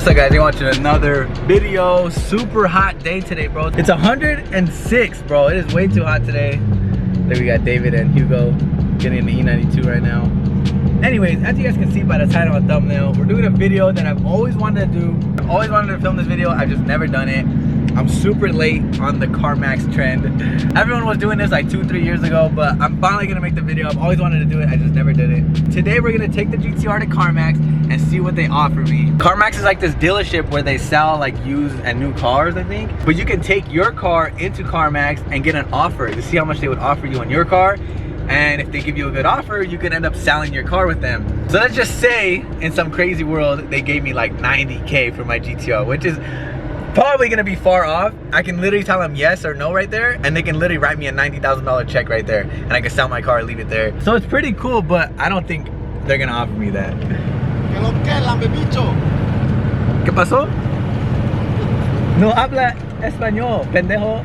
What's up, guys? You're watching another video. Super hot day today, bro. It's 106, bro. It is way too hot today. There we got David and Hugo getting the E92 right now. Anyways, as you guys can see by the title and thumbnail, we're doing a video that I've always wanted to do. I've always wanted to film this video. I've just never done it. I'm super late on the CarMax trend. Everyone was doing this like 2-3 years ago, but I'm finally gonna make the video. I've always wanted to do it, I just never did it. Today we're gonna take the GTR to CarMax and see what they offer me. CarMax is like this dealership where they sell like used and new cars, I think. But you can take your car into CarMax and get an offer to see how much they would offer you on your car. And if they give you a good offer, you can end up selling your car with them. So let's just say in some crazy world, they gave me like 90K for my GTR, which is probably gonna be far off. I can literally tell them yes or no right there, and they can literally write me a $90,000 check right there, and I can sell my car and leave it there. So it's pretty cool, but I don't think they're gonna offer me that. ¿Qué pasó? No habla español, pendejo.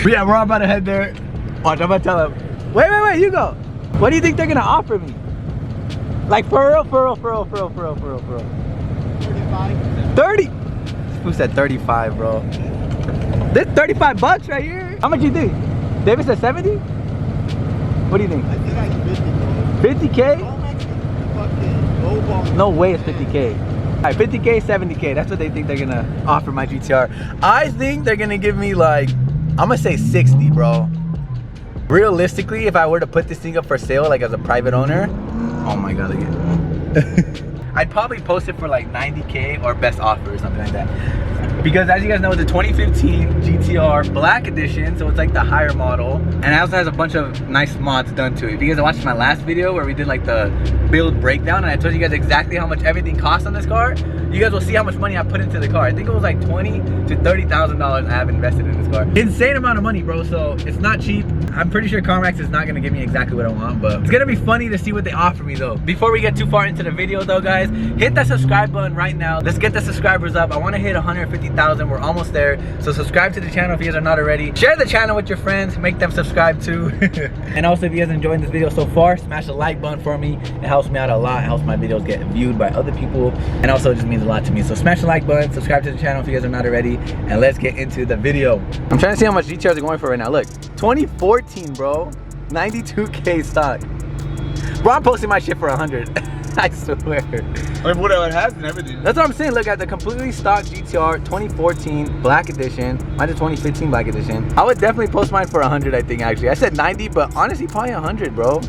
But yeah, we're all about to head there. Watch, I'm gonna tell them. Wait, Hugo. What do you think they're gonna offer me? Like for real. 30? Who said 35, bro? This 35 bucks right here. How much you think? David said 70? What do you think? I think like 50. 50K? No way it's 50K. All right, 50K, 70K. That's what they think they're gonna offer my GTR. I think they're gonna give me like, I'm gonna say 60, bro. Realistically, if I were to put this thing up for sale, like as a private owner, oh my God, look at it. I'd probably post it for like 90K or best offer or something like that. Because as you guys know, it's a 2015 GTR Black Edition, so it's like the higher model. And it also has a bunch of nice mods done to it. If you guys watched my last video where we did like the build breakdown and I told you guys exactly how much everything costs on this car, you guys will see how much money I put into the car. I think it was like $20,000 to $30,000 I have invested in this car. Insane amount of money, bro, so it's not cheap. I'm pretty sure CarMax is not gonna give me exactly what I want, but it's gonna be funny to see what they offer me though. Before we get too far into the video though, guys, hit that subscribe button right now. Let's get the subscribers up. I wanna hit 150,000, we're almost there. So subscribe to the channel if you guys are not already. Share the channel with your friends, make them subscribe too. And also if you guys are enjoying this video so far, smash the like button for me. It helps me out a lot, it helps my videos get viewed by other people. And also it just means a lot to me. So smash the like button, subscribe to the channel if you guys are not already, and let's get into the video. I'm trying to see how much GTRs are going for right now. Look, 2014, bro, 92K stock. Bro, I'm posting my shit for 100. I swear. I mean, whatever it has and everything. That's what I'm saying. Look at the completely stock GTR 2014 Black Edition. Mine's a 2015 Black Edition. I would definitely post mine for 100, I think, actually. I said 90, but honestly, probably 100, bro.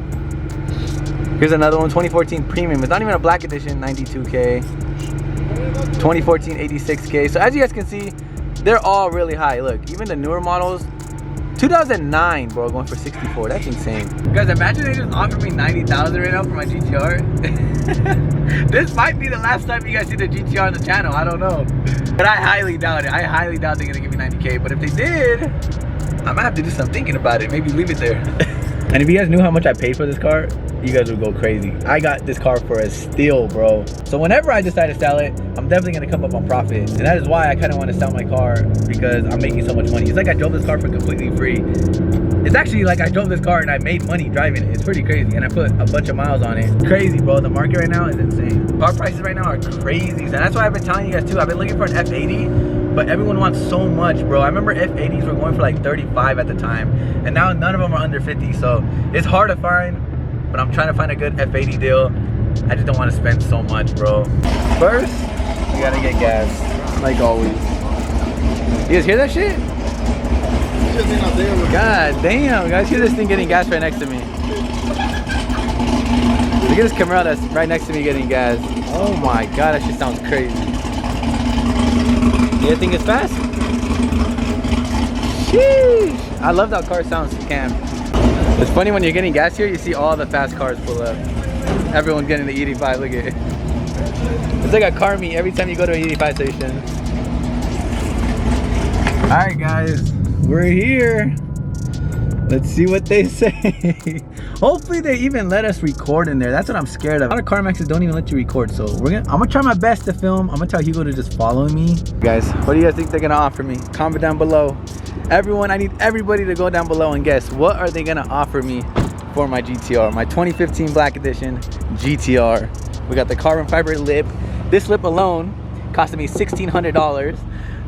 Here's another one, 2014 Premium. It's not even a Black Edition, 92K. 2014, 86K. So as you guys can see, they're all really high. Look, even the newer models, 2009, bro, going for 64. That's insane. Guys, imagine they just offered me 90,000 right now for my GTR. This might be the last time you guys see the GTR on the channel. I don't know. But I highly doubt it. I highly doubt they're gonna give me 90K. But if they did, I might have to do some thinking about it. Maybe leave it there. And if you guys knew how much I paid for this car, you guys would go crazy. I got this car for a steal, bro. So whenever I decide to sell it, I'm definitely gonna come up on profit. And that is why I kind of want to sell my car, because I'm making so much money. It's like I drove this car for completely free. It's actually like I drove this car and I made money driving it. It's pretty crazy. And I put a bunch of miles on it. Crazy, bro. The market right now is insane. Car prices right now are crazy. And that's why I've been telling you guys too. I've been looking for an F80, but everyone wants so much, bro. I remember F80s were going for like 35 at the time. And now none of them are under 50. So it's hard to find. But I'm trying to find a good F80 deal. I just don't want to spend so much, bro. First, we gotta get gas, like always. You guys hear that shit? God damn, guys, hear this thing getting gas right next to me. Look at this Camaro that's right next to me getting gas. Oh my God, that shit sounds crazy. You think it's fast? Sheesh. I love how car sounds, Cam. It's funny when you're getting gas here, you see all the fast cars pull up. Everyone's getting the 85, look at it. It's like a car meet every time you go to an 85 station. All right, guys, we're here. Let's see what they say. Hopefully they even let us record in there. That's what I'm scared of. A lot of CarMaxes don't even let you record, so I'm gonna try my best to film. I'm gonna tell Hugo to just follow me. Guys, what do you guys think they're gonna offer me? Comment down below. Everyone, I need everybody to go down below and guess what are they gonna offer me for my GTR, my 2015 Black Edition GTR. We got the carbon fiber lip. This lip alone costed me $1,600.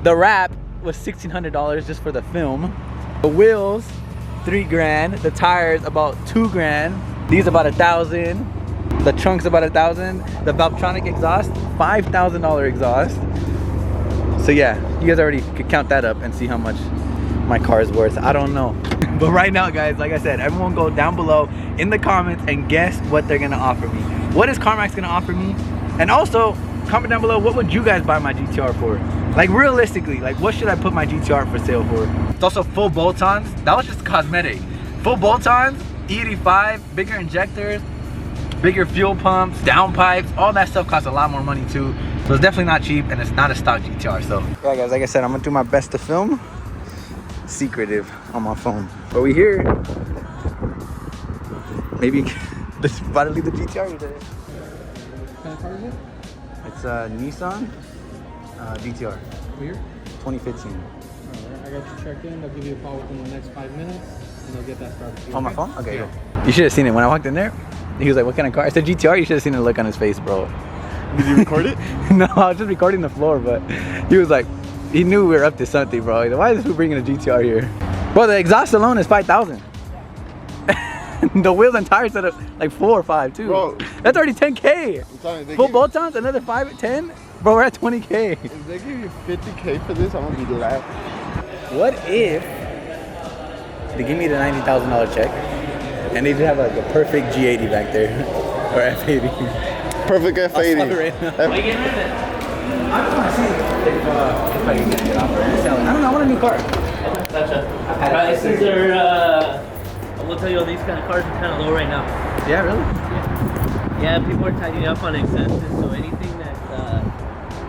The wrap was $1,600 just for the film. The wheels, $3 grand. The tires, about $2 grand. These about $1,000. The trunk's about $1,000. The Valvetronic exhaust, $5,000 exhaust. So yeah, you guys already could count that up and see how much my car is worth. I don't know. But right now, guys, like I said, everyone go down below in the comments and guess what they're gonna offer me. What is CarMax gonna offer me? And also, comment down below, what would you guys buy my GTR for? Like realistically, like what should I put my GTR for sale for? It's also full bolt-ons. That was just cosmetic. Full bolt-ons, E85, bigger injectors, bigger fuel pumps, downpipes, all that stuff costs a lot more money too. So it's definitely not cheap, and it's not a stock GTR. So yeah, guys, like I said, I'm gonna do my best to film. Secretive on my phone. Are we here? Maybe this about to leave the GTR today. What kind of car is it? It's a Nissan GTR. Here? 2015. Alright, I got you checked in. I'll give you a call within the next 5 minutes, and I'll get that started for you. On my phone? Okay, Yeah. cool. You should have seen it when I walked in there. He was like, "What kind of car?" I said GTR. You should have seen the look on his face, bro. Did you record it? No, I was just recording the floor, but he was like, he knew we were up to something, bro. He's like, "Why is this fool bringing a GTR here?" Bro, the exhaust alone is $5,000. The wheels and tires set up like 4 or 5 too. Bro. That's already $10K. I'm telling you, Full bolt-ons, another 5 at 10. Bro, we're at $20K. if they give you $50K for this, I'm gonna be glad. What if they give me the $90,000 check and they just have like a perfect G80 back there or F80? Perfect I'll F80. stop it right now. What are you getting rid of it? I just want to see if I can get it off or sell it. I don't know. I want a new car. Gotcha. Prices are, I will tell you, these kind of cars are kind of low right now. Yeah, really? Yeah, people are tightening up on expenses, so anything that's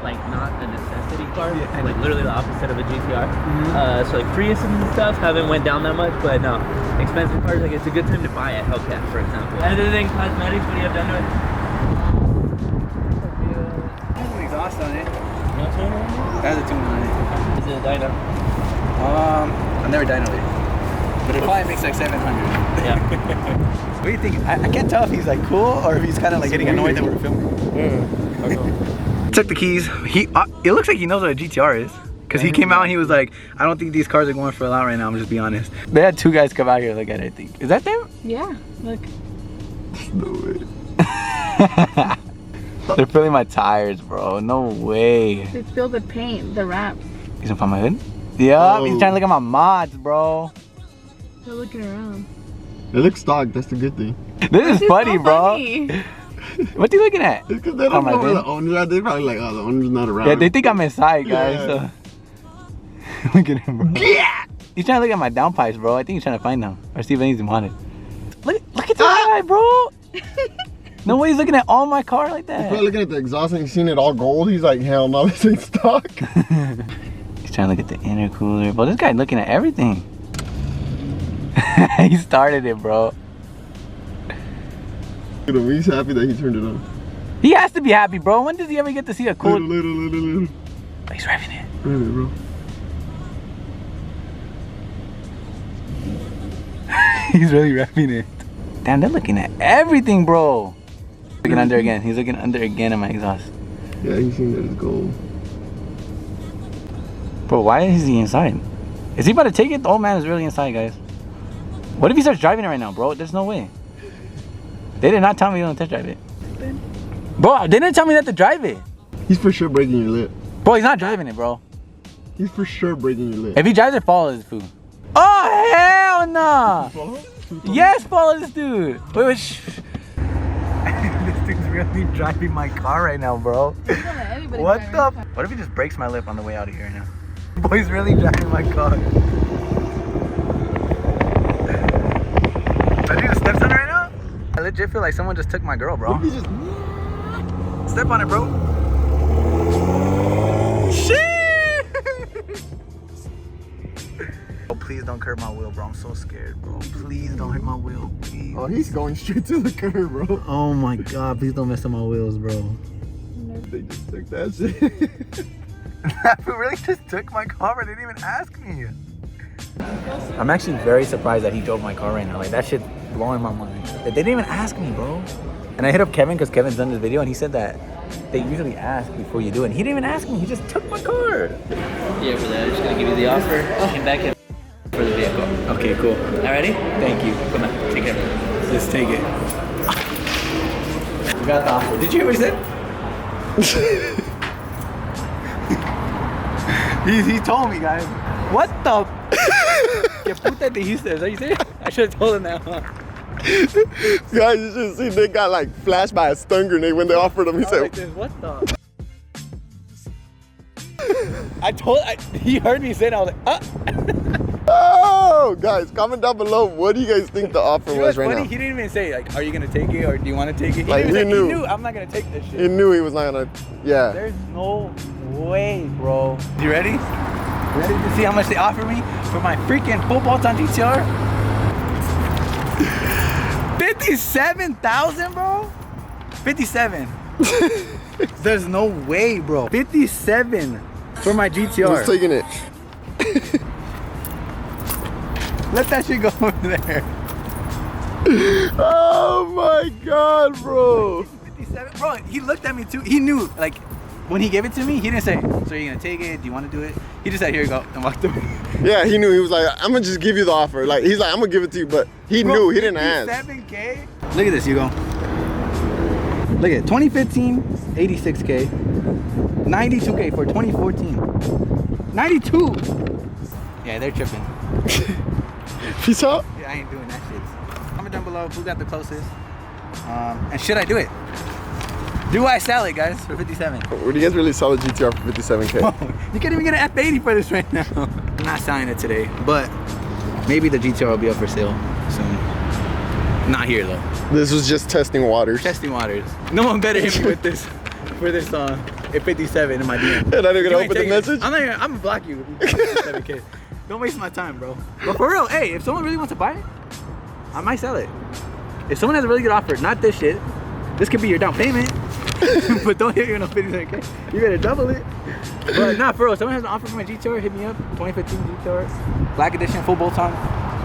like not a necessity car, like literally the opposite of a GTR. So like Priuses and stuff haven't went down that much, but no, expensive cars, like it's a good time to buy a Hellcat, for example. Other than cosmetics, what do you have done to it? There's an exhaust on it. No tune on it? That's a tune on it. Is it a dyno? I've never dynoed it, but it probably makes like 700. Yeah. What do you think? I can't tell if he's like cool or if he's kind of like getting annoyed that we're filming. Took the keys. It looks like he knows what a GTR is. Cause he came out and he was like, "I don't think these cars are going for a lot right now. I'm just be honest." They had 2 guys come out here to look at it. I think. Is that them? Yeah, look. No way. They're filling my tires, bro. No way. They spilled the paint, the wrap. He's gonna find my hood? Yeah, he's trying to look at my mods, bro. They're looking around. It looks stock, that's the good thing. This is funny, so bro. funny. What you looking at? It's because they don't know where the owners are. They probably like, oh, the owner's not around. Yeah, they think I'm inside, guys. Yeah. So. Look at him, bro. Yeah! He's trying to look at my downpipes, bro. I think he's trying to find them or see if anything's wanted. Look at this guy, bro. No way he's looking at all my car like He's that. probably looking at the exhaust and he's seen it all gold. He's like, hell no, this ain't stock. He's trying to look at the intercooler. Bro, this guy looking at everything. He started it, bro. He's happy that he turned it on. He has to be happy, bro. When does he ever get to see a cool... Little. But he's revving it. Really, bro. He's really revving it. Damn, they're looking at everything, bro. Looking under again. He's looking under again at my exhaust. Yeah, he's seen that it's gold. Bro, why is he inside? Is he about to take it? The old man is really inside, guys. What if he starts driving it right now, bro? There's no way. They did not tell me to test drive it. Bro, they didn't tell me not to drive it. He's for sure breaking your lip. Bro, he's not driving it, bro. He's for sure breaking your lip. If he drives it, follow this food. Oh, hell nah. Yes, follow this dude. Wait, shh. This dude's really driving my car right now, bro. What the? What if he just breaks my lip on the way out of here right now? Boy's really driving my car. Should I do the steps on right now? I legit feel like someone just took my girl, bro. What if he just... Step on it, bro. Shit! Oh, please don't curb my wheel, bro. I'm so scared, bro. Please don't hit my wheel, please. Oh, he's going straight to the curb, bro. Oh my god, please don't mess up my wheels, bro. They just took that shit. That fool really just took my car, but didn't even ask me. I'm actually very surprised that he drove my car right now. Like, that shit's blowing my mind. They didn't even ask me, bro. And I hit up Kevin because Kevin's done this video and he said that they usually ask before you do it. And he didn't even ask me. He just took my car. Yeah, for that, I'm just gonna give you the offer. And back in for the vehicle. Okay, cool. Alrighty? Thank you. Come on, take care. Just take it. We got the offer. Did you hear what he said? he told me, guys. What the? Que puta dijiste? Is that what you say? I should have told him that. Guys, you should see they got like flashed by a stun grenade when they offered him. He said, Like this. What the? He heard me say it. I was like, oh, guys, comment down below. What do you guys think the offer You know was what's right funny? now? He didn't even say, like, are you going to take it or do you want to take it? Like, didn't even he say- knew. He knew I'm not going to take this shit. He knew he was not gonna, yeah. There's no way, bro. You ready? Ready to see how much they offer me for my freaking full bolt-on GTR? 57,000, bro? 57. There's no way, bro. 57 for my GTR. Who's taking it? Let that shit go over there. Oh my God, bro. 57, bro. He looked at me too. He knew, like, when he gave it to me, he didn't say, so you're gonna take it? Do you want to do it? He just said, here you go, and walked away. Yeah, he knew. He was like, I'm gonna just give you the offer. Like, he's like, I'm gonna give it to you, but he Bro, knew. He didn't ask. 57K? Look at this, Hugo. Look at it. 2015, 86K. 92K for 2014. 92. Yeah, they're tripping. Peace out. Yeah, I ain't doing that shit. Comment down below who got the closest. And should I do it? Do I sell it, guys, for 57? Would you guys really sell a GTR for 57K? Whoa, you can't even get an F80 for this right now. I'm not selling it today, but maybe the GTR will be up for sale soon. Not here though. This was just testing waters. Testing waters. No one better hit me with this for this at 57 in my DM. You're not even You gonna ain't open the taking it. message? I'm gonna block you. 57K. Don't waste my time, bro. But for real, hey, if someone really wants to buy it, I might sell it. If someone has a really good offer, not this shit, this could be your down payment. But don't hit you no 57K. You better double it. But nah, for real, if someone has an offer for my GTR, hit me up. 2015 GTR, Black Edition, full bolt-on,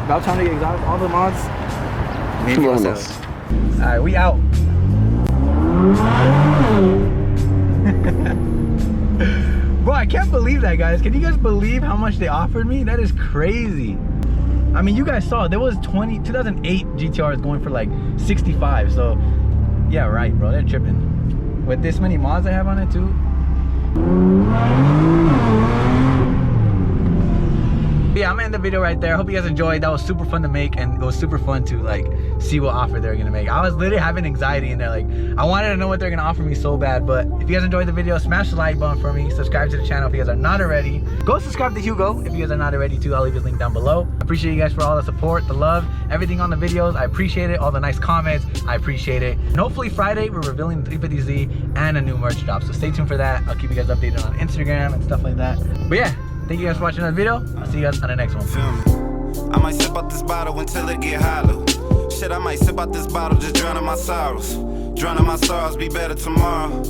Valtronic exotic, all the mods. Maybe I'll sell it. Alright, we out. Bro, I can't believe that, guys. Can you guys believe how much they offered me? That is crazy. I mean, you guys saw there was 2008 GTRs going for like 65. So yeah, right, bro. They're tripping. With this many mods I have on it too. Yeah, I'm gonna end the video right there. Hope you guys enjoyed. That was super fun to make, and it was super fun to like see what offer they're gonna make. I was literally having anxiety in there. Like, I wanted to know what they're gonna offer me so bad. But if you guys enjoyed the video, smash the like button for me. Subscribe to the channel if you guys are not already. Go subscribe to Hugo if you guys are not already too. I'll leave his link down below. I appreciate you guys for all the support, the love, everything on the videos. I appreciate it. All the nice comments, I appreciate it. And hopefully Friday we're revealing the 350Z and a new merch drop. So stay tuned for that. I'll keep you guys updated on Instagram and stuff like that. But yeah. Thank you guys for watching this video. I'll see you guys on the next one. I might sip out this bottle until it get hollow. Shit, I might sip out this bottle, just drowning my sorrows. Drowning my sorrows, be better tomorrow.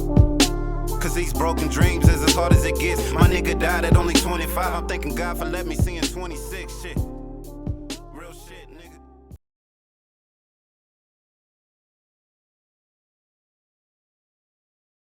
Cause these broken dreams is as hard as it gets. My nigga died at only 25. I'm thanking God for letting me see in 26. Shit.